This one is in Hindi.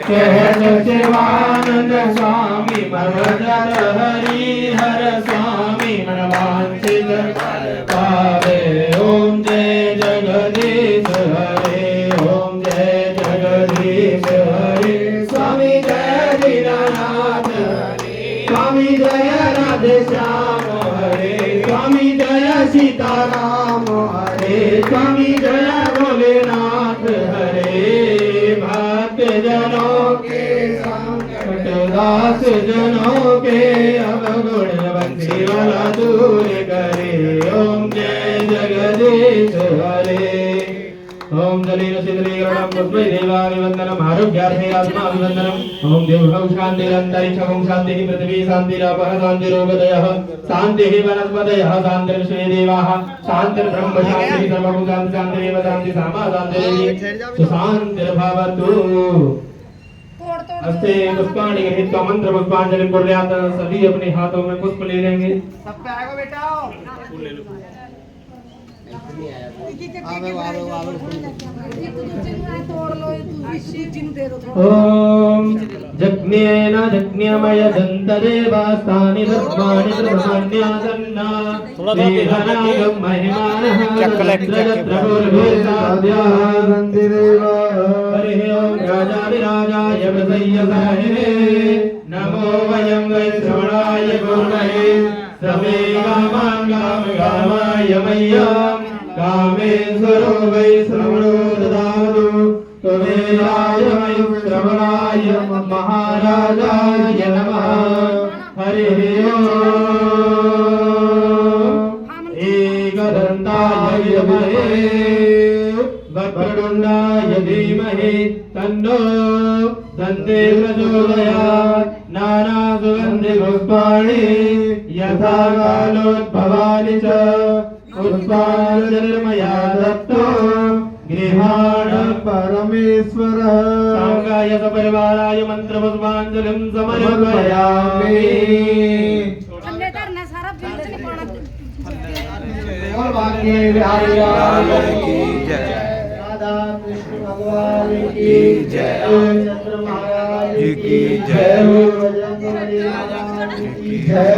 कहत शिवानंद स्वामी मरवजत हरि हर स्वामी मन वांछित फल पावे। ओम जय जगदीश हरे ओम जय जगदीश हरे। स्वामी जय दीनानाथ हरे स्वामी जय राधे श्याम हरे स्वामी जय सीताराम हरे स्वामी जय भोलेनाथ हरे। भक्त जनों के संकट दास जनों के अवगुण बंसी वाला दूर करे। ओम जय जगदीश हरे। ओम जलेन शीतलीकरणं पुष्पै देवाभिवन्दनम् आरोग्यार्थे आत्माभिवन्दनम्। ओम देवौ शान्तिरन्तरिक्षं शान्तिः पृथिवी शान्तिरापः शान्तिरोगदयः शान्तिः वनस्पतयः शान्तिर्विश्वे देवाः शान्तिर्ब्रह्म शान्तिः सर्वभूतानि शान्तिरेव शान्ति सामा शान्तिरेव सुशान्तिर्भवतु। अस्ते पुष्पाणि गृहीत्वा मंत्र पुष्पांजलि कुर्यात्। सभी अपने हाथों में पुष्प ले लेंगे। सब पे आएगा बेटा। फूल ले लो। ओम जज्ञेन जज्ञमय दन्तदेवास्तानि धर्माणि धर्माण्यासन्ना वेदनागं महिमानः हरिः ओम राजाधिराजाय प्रसय्यसाहिने नमो वयं वै श्रवणाय गुरुमहे समे गामाय मय्यम् कामेश्वरो वै श्रवणो ददातु त्वमेवाय वै श्रवणाय महाराजाय नमः। हरिः ओम एकदन्ताय विद्महे वक्रतुण्डाय धीमहि तन्नो दन्ते प्रचोदयात्। नानासुगन्धिपुष्पाणि यथा कालोद्भवानि च पुष्पाञ्जलिर्मया दत्तो गृहाण परमेश्वरः। साङ्गाय सपरिवाराय मन्त्रपुष्पाञ्जलिं समर्पयामि। राधा कृष्ण भगवान की जय। चंद्र महाराज की जय। बजरंग बली महाराज की जय।